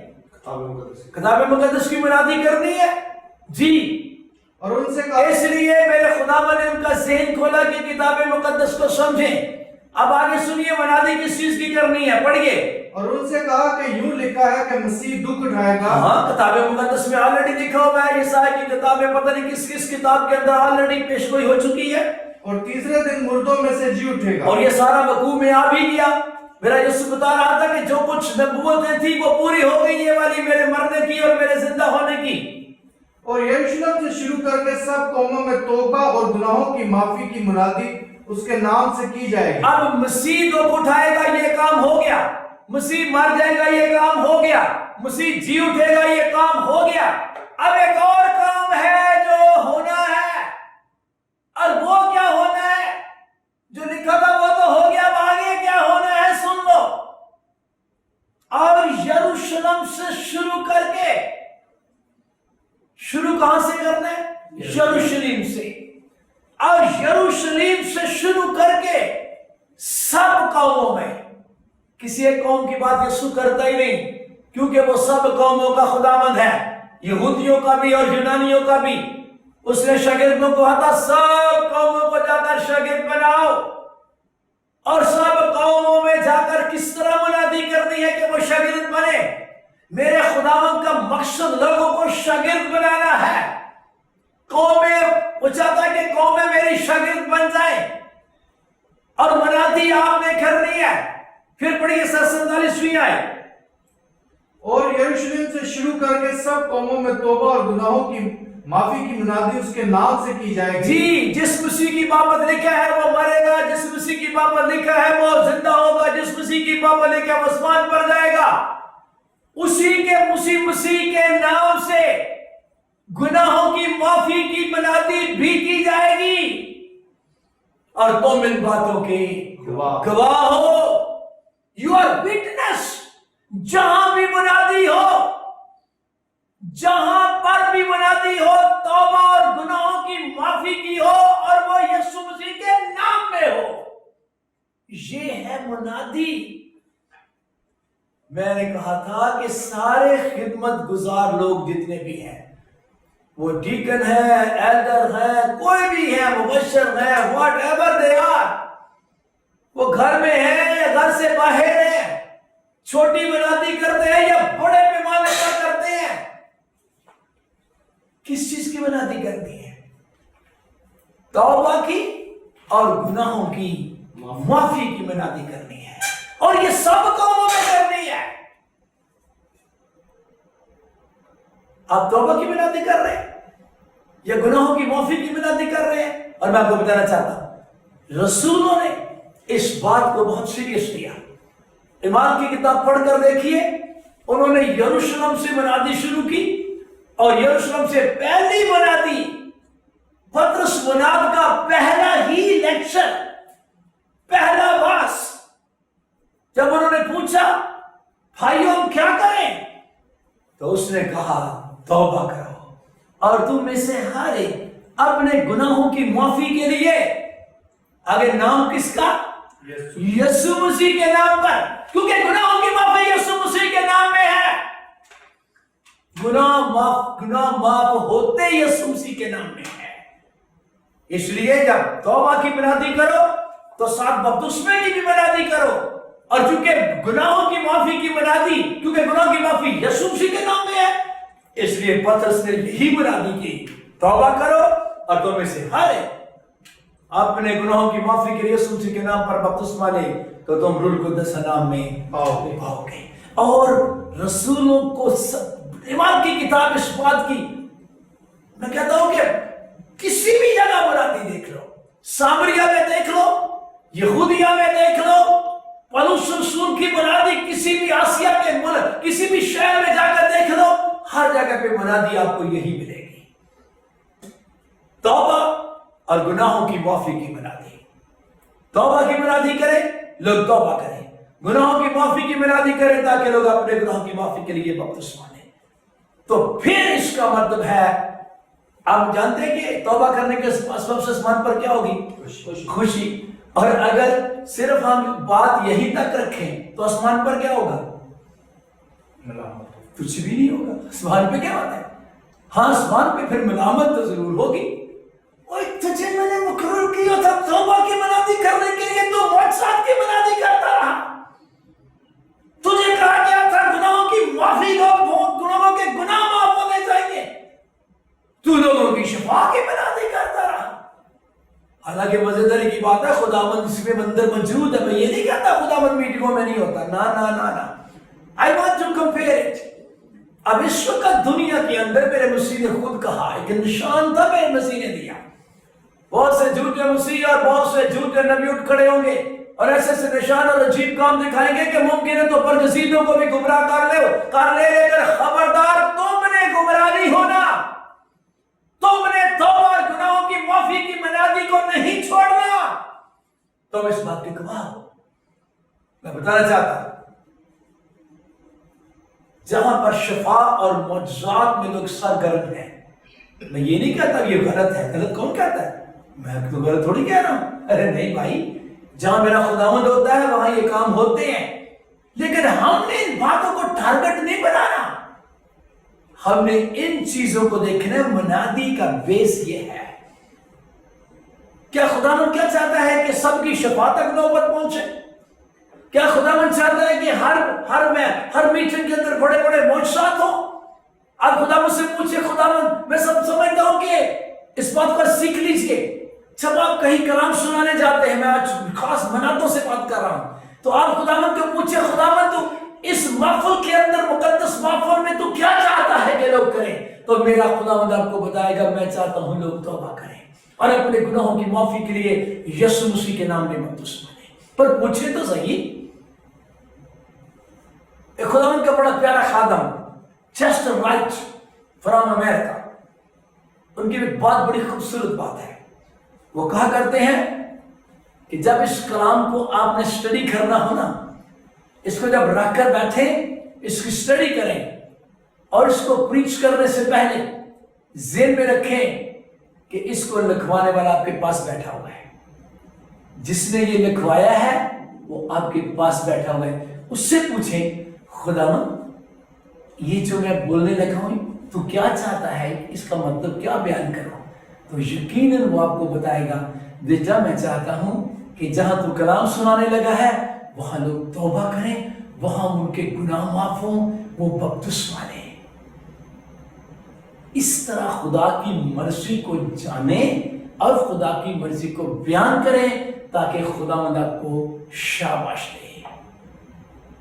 کتاب مقدس کی منادی کرنی ہے جی. اور ان سے کہا، اس لیے میرے خداوند نے ان کا ذہن کھولا کہ کتاب مقدس کو سمجھیں. اب آگے سنیے منادی کس چیز کی کرنی ہے، پڑھیے. اور ان سے کہا کہ یوں لکھا ہے کہ مسیح دکھ اٹھائے گا. ہاں، کتاب مقدس میں آلریڈی لکھا ہوا ہے. یسایا کی کتاب میں پتہ نہیں کس کتاب کے اندر آلریڈی پیشگوئی ہو چکی ہے. اور تیسرے دن مردوں میں سے جی اٹھے گا. اور یہ سارا وقوع میں آ بھی گیا. میرا یسوع بتا رہا تھا کہ جو کچھ نبوتیں تھی وہ پوری ہو گئی، یہ والی میرے مرنے کی اور میرے زندہ ہونے کی. اور یروشلم سے شروع کر کے سب قوموں میں توبہ اور گناہوں کی معافی کی منادی اس کے نام سے کی جائے گی. اب مسیح دکھ اٹھائے گا، یہ کام ہو گیا. مسیح مر جائے گا، یہ کام ہو گیا. مسیح جی اٹھے گا، یہ کام ہو گیا. اب ایک اور کام ہے جو ہونا ہے، اور وہ کیا ہونا ہے؟ جو لکھا تھا وہ تو ہو گیا، اب آگے کیا ہونا ہے سن لو. اور یروشلم سے شروع کر کے، شروع کہاں سے کرنا ہے؟ یروشلم سے. اور یروشلم سے شروع کر کے سب قوموں میں، کسی ایک قوم کی بات یسوع کرتا ہی نہیں، کیونکہ وہ سب قوموں کا خداوند ہے، یہودیوں کا بھی اور یونانیوں کا بھی. اس نے شاگردوں کو کہا سب قوموں کو جا کر شاگرد بناؤ، اور سب قوموں میں جا کر کس طرح منادی کرنی ہے کہ وہ شاگرد بنے. میرے خداوند کا مقصد لوگوں کو شاگرد بنانا ہے. قومیں، وہ چاہتا ہے کہ قومیں میری شاگرد بن جائیں، اور منادی آپ نے کرنی ہے. پھر پڑھیے 47ویں آیت. اور یروشلم سے شروع کر کے سب قوموں میں توبہ اور گناہوں کی معافی کی منادی اس کے نام سے کی جائے گی. جی، جس مسیح کی بابت لکھا ہے وہ مرے گا، جس مسیح کی بابت لکھا ہے وہ زندہ ہوگا، جس مسیح کی بابت لکھا ہے وہ آسمان پر جائے گا. اسی کے مسیح کے نام سے گناہوں کی معافی کی منادی بھی کی جائے گی. اور تم ان باتوں کے گواہ ہو. You are witness. جہاں بھی منادی ہو، جہاں پر بھی منادی ہو، توبہ اور گناہوں کی معافی کی ہو، اور وہ یسوع مسیح کے نام میں ہو. یہ ہے منادی. میں نے کہا تھا کہ سارے خدمت گزار لوگ جتنے بھی ہیں، وہ ڈیکن ہے، ایلڈر ہے، کوئی بھی ہے، مبشر ہے، واٹ ایور دے آر، وہ گھر میں ہے یا گھر سے باہر ہے، چھوٹی منادی کرتے ہیں یا بڑے پیمانے پر کرتے ہیں، کس چیز کی منادی کرنی ہے؟ توبہ کی اور گناہوں کی معافی کی منادی کرنی ہے، اور یہ سب قوموں میں کرنی ہے. آپ توبہ کی منادی کر رہے ہیں، یا گناہوں کی معافی کی منادی کر رہے ہیں؟ اور میں آپ کو بتانا چاہتا ہوں رسولوں نے اس بات کو بہت سیریس لیا. ایمان کی کتاب پڑھ کر دیکھیے, انہوں نے یروشلم سے منادی شروع کی, اور یروشلم سے پہلی منادی پطرس مناد کا پہلا ہی لیکچر, پہلا باس, جب انہوں نے پوچھا بھائیوں ہم کیا کریں, تو اس نے کہا توبہ کرو اور تم میں سے ہر ایک اپنے گناہوں کی معافی کے لیے, آگے نام کس کا؟ یسوع مسیح کے نام پر, کیونکہ گناہوں کی معافی یسوع مسیح کے نام میں ہے. گناہ معاف ہوتے یسوع مسیح کے نام میں ہے. اس لیے جب توبہ کی منادی کرو تو ساتھ بپتسمے کی بھی منادی کرو, اور چونکہ گناہوں کی معافی کی منادی, کیونکہ گناہ کی معافی یسوع مسیح کے نام میں ہے, اس لیے پطرس نے یہی منادی کی توبہ کرو اور تم میں سے ہر ایک اپنے گناہوں کی معافی کے لیے یسوع مسیح کے نام پر بپتسمہ لے تو تم روح القدس نام میں پاؤ گے. اور رسولوں کو ایمان کی کتاب اس بات کی, میں کہتا ہوں کہ کسی بھی جگہ منادی دیکھ لو, سامریہ میں دیکھ لو, یہودیہ میں دیکھ لو, پولس رسول کی منادی کسی بھی آسیا کے ملک, کسی بھی شہر میں جا کر دیکھ لو, ہر جگہ پہ منادی آپ کو یہی ملے گی, توبہ اور گناہوں کی معافی کی منادی. توبہ کی منادی کریں, لوگ توبہ کریں, گناہوں کی معافی کی منادی کریں تاکہ لوگ اپنے گناہوں کی معافی کے لیے بپتسمہ لیں. تو پھر اس کا مطلب ہے, آپ جانتے ہیں کہ توبہ کرنے کے سبب سے آسمان پر کیا ہوگی؟ خوشی. اور اگر صرف ہم بات یہی تک رکھیں تو آسمان پر کیا ہوگا؟ کچھ بھی نہیں ہوگا. آسمان پہ کیا ہوتا ہے؟ ہاں آسمان پہ پھر ملامت تو ضرور ہوگی. تجھے میں نے مقرر کیا تھا توبہ کی منادی کرنے کے لیے, تو معجزات کی منادی کرتا رہا. تجھے کہا گیا تھا گناہوں کی معافی دو, گناہوں کے گناہ معاف ہونے جائیں گے, تو لوگوں کی شفا کی منادی کرتا رہا. حالانکہ مزیداری کی بات ہے, خداوند اس میں اندر موجود ہے. میں یہ نہیں کہتا خداوند میٹنگوں میں نہیں ہوتا, نا. I want to compare it. اب اس وقت دنیا کے اندر میرے مسیح نے خود کہا, ایک نشان تھا میرے مسیح نے دیا. بہت سے جھوٹے مسیح اور بہت سے جھوٹے نبی اٹھ کھڑے ہوں گے اور ایسے سے نشان اور عجیب کام دکھائیں گے کہ ممکن ہے تو برگزیدوں کو بھی گمراہ کر لے لیکن خبردار, تم نے گمراہ نہیں ہونا. تم نے توبہ اور گناہوں کی معافی کی منادی کو نہیں چھوڑنا. تم اس بات کے گواہ ہو. میں بتانا چاہتا ہوں, جہاں پر شفا اور معجزات میں لوگ سرگرم ہیں, میں یہ نہیں کہتا یہ غلط ہے. غلط کون کہتا ہے؟ میں تو غلط تھوڑی کہہ رہا ہوں. ارے نہیں بھائی, جہاں میرا خداوند ہوتا ہے وہاں یہ کام ہوتے ہیں, لیکن ہم نے ان باتوں کو ٹارگٹ نہیں بنانا. ہم نے ان چیزوں کو دیکھنا. منادی کا بیس یہ ہے, کیا خداوند کیا چاہتا ہے کہ سب کی شفا تک نوبت پہنچے؟ کیا خداوند چاہتا ہے کہ ہر میٹنگ کے اندر بڑے بڑے معجزات ہوں؟ آپ خداوند سے پوچھیں, خداوند میں سب سمجھتا ہوں کہ اس بات کو سیکھ لیجئے, جب آپ کہیں کلام سنانے جاتے ہیں, میں آج خاص مناتوں سے بات کر رہا ہوں, تو آپ خداوند کو پوچھیں, خداوند تو اس محفل کے اندر, مقدس محفل میں تو کیا چاہتا ہے کہ لوگ کریں؟ تو میرا خداوند آپ کو بتائے گا, میں چاہتا ہوں لوگ توبہ کریں اور اپنے گناہوں کی معافی کے لیے یسوع مسیح کے نام میں بپتسمہ لیں. پر پوچھیں تو صحیح, ایک خداوند کا بڑا پیارا خادم چیسٹر رائٹ فرام امریکہ, ان کی ایک بات بڑی خوبصورت بات ہے. وہ کہا کرتے ہیں کہ جب اس کلام کو آپ نے اسٹڈی کرنا ہو نا, اس کو جب رکھ کر بیٹھیں, اس کی اسٹڈی کریں اور اس کو پریچ کرنے سے پہلے ذہن میں رکھیں کہ اس کو لکھوانے والا آپ کے پاس بیٹھا ہوا ہے. جس نے یہ لکھوایا ہے وہ آپ کے پاس بیٹھا ہوا ہے. اس سے پوچھیں, خداوند یہ جو میں بولنے لگا ہوں تو کیا چاہتا ہے, اس کا مطلب کیا بیان کروں؟ تو یقیناً وہ آپ کو بتائے گا, بیٹا میں چاہتا ہوں کہ جہاں تو کلام سنانے لگا ہے وہاں لوگ توبہ کریں, وہاں ان کے گناہ معاف ہوں, وہ بپتسمہ لیں. اس طرح خدا کی مرضی کو جانیں اور خدا کی مرضی کو بیان کریں تاکہ خداوند آپ کو شاباش دے.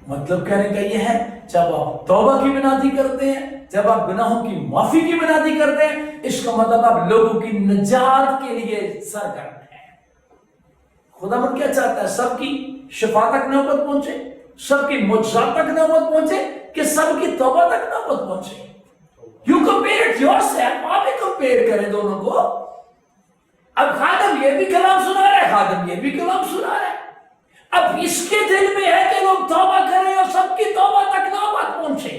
مطلب کہنے کا یہ ہے, جب آپ توبہ کی منادی کرتے ہیں جب آپ گناہوں کی معافی کی منادی کرتے ہیں، اس کا مطلب آپ لوگوں کی نجات کے لیے سرگرم ہیں۔ خداوند کیا چاہتا ہے؟ سب کی شفا تک نوبت پہنچے، سب کی معجزات تک نوبت پہنچے، کہ سب کی توبہ تک نوبت پہنچے۔ You compare it yourself، آپ ہی کمپیئر کریں دونوں کو۔ اب خادم یہ بھی کلام سنا رہا ہے، خادم یہ بھی کلام سنا رہا ہے۔ اب اس کے دل میں ہے کہ لوگ توبہ کریں اور سب کی توبہ تک نوبت پہنچے۔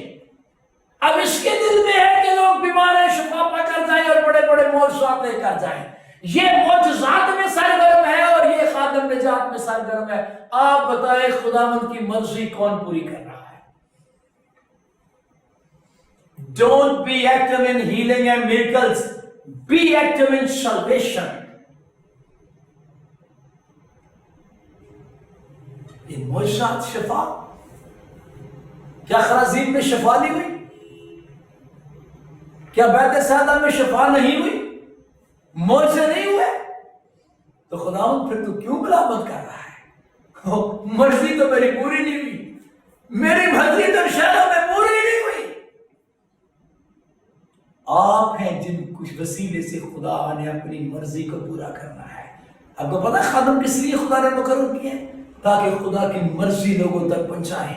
اب اس کے دل میں ہے کہ لوگ بیمار شفا پا کر جائیں اور بڑے بڑے معجزات لے کر جائیں۔ یہ معجزات میں سرگرم ہے اور یہ خادم نجات میں سرگرم ہے۔ آپ بتائیں خداوند کی مرضی کون پوری کر رہا ہے؟ Don't be active in healing and miracles. Be active in salvation. یہ معجزات، شفا، کیا خرازین میں شفا نہیں ہوئی؟ کیا بیت سیدا میں شفا نہیں ہوئی؟ معجزے نہیں ہوئے؟ تو خداوند پھر تو کیوں ملامت کر رہا ہے؟ مرضی تو میری پوری نہیں ہوئی، میری مرضی تو شہروں میں پوری نہیں ہوئی۔ آپ ہیں جن کچھ وسیلے سے خدا نے اپنی مرضی کو پورا کرنا ہے۔ آپ کو پتا خادم کس لیے خدا نے مقرر کیے؟ تاکہ خدا کی مرضی لوگوں تک پہنچائے۔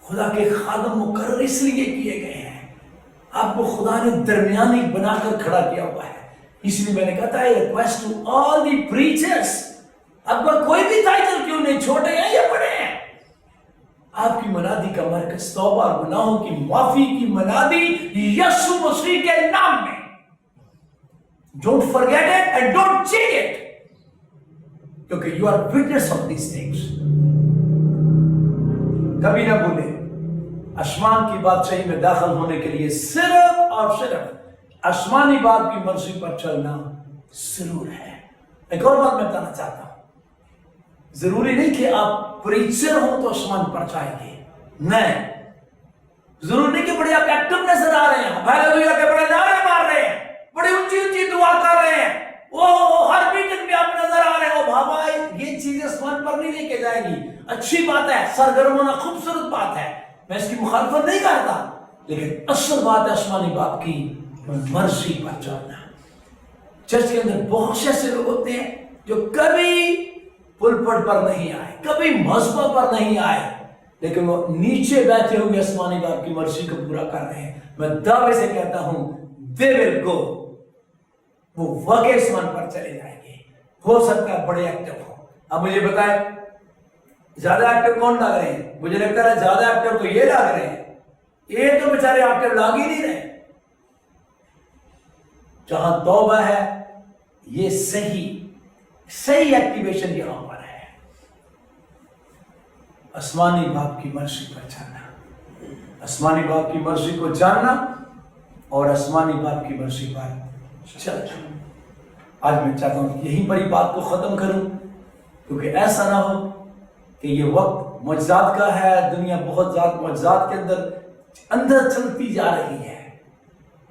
خدا کے خادم مقرر اس لیے کیے گئے ہیں، آپ کو خدا نے درمیانی بنا کر کھڑا کیا ہوا ہے۔ اس لیے میں نے کہا تھا request to all the preachers, آپ کا کوئی بھی ٹائٹل کیوں نہیں، چھوٹے ہیں یا بڑے ہیں، آپ کی منادی کا مرکز توبہ اور گناہوں کی معافی کی منادی یسوع مسیح کے نام میں۔ Don't forget it and don't change it, کیونکہ you are witness of these things. کبھی نہ بھولیں، آسمان کی بادشاہی میں داخل ہونے کے لیے صرف اور صرف آسمانی باپ کی مرضی پر چلنا ضرور ہے۔ ایک اور بات میں بتانا چاہتا ہوں، ضروری نہیں کہ آپ پریچر ہوں تو آسمان پر جائیں گے، نہیں، ضروری نہیں کہ بڑے آپ ایکٹیو نظر آ رہے ہیں، ہاللیلویا کے بڑے نعرے مار رہے ہیں، بڑی اونچی اونچی دعا کر رہے ہیں، وہ ہر میٹنگ میں آپ نظر آ رہے ہیں۔ او بابا، یہ چیزیں آسمان پر نہیں لے کے جائیں گی، اچھی بات ہے، سرگرم ہونا خوبصورت بات ہے، میں اس کی مخالفت نہیں کرتا، لیکن اصل بات ہے آسمانی باپ کی مرضی پر چلنا۔ چرچ کے اندر بہت سے ایسے لوگ ہوتے ہیں جو کبھی پلپٹ پر نہیں آئے، کبھی مذہب پر نہیں آئے، لیکن وہ نیچے بیٹھے ہوئے آسمانی باپ کی مرضی کو پورا کر رہے ہیں۔ میں دعوے سے کہتا ہوں they will go، وہ واقعی آسمان پر چلے جائیں گے۔ ہو سکتا ہے بڑے ایکٹیو ہو۔ اب مجھے بتائیں زیادہ ایکٹیو کون لگ رہے ہیں؟ مجھے لگتا ہے زیادہ ایکٹیو تو یہ لگ رہے ہیں، یہ تو بیچارے ایکٹیو لگ ہی نہیں رہے۔ جہاں توبہ ہے یہ صحیح ایکٹیویشن یہاں پر ہے۔ آسمانی باپ کی مرضی پر چلنا، آسمانی باپ کی مرضی کو جاننا اور آسمانی باپ کی مرضی پر چلنا۔ آج میں چاہتا ہوں یہیں پر ہی بات کو ختم کروں، کیونکہ ایسا نہ ہو کہ یہ وقت معجزات کا ہے، دنیا بہت زیادہ معجزات کے اندر چلتی جا رہی ہے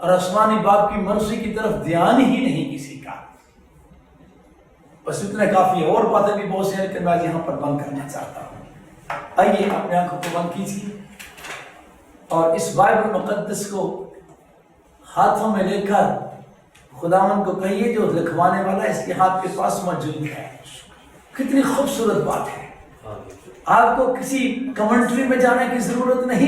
اور آسمانی باپ کی مرضی کی طرف دھیان ہی نہیں کسی کا۔ بس اتنا کافی ہے، اور باتیں بھی بہت سی ہیں کہ میں یہاں پر بند کرنا چاہتا ہوں۔ آئیے اپنے آنکھوں کو بند کیجیے اور اس بائبل مقدس کو ہاتھوں میں لے کر خداوند کو کہیے جو لکھوانے والا اس کے ہاتھ کے پاس موجود ہے۔ کتنی خوبصورت بات ہے، آپ کو کسی کمنٹری میں جانے کی ضرورت نہیں۔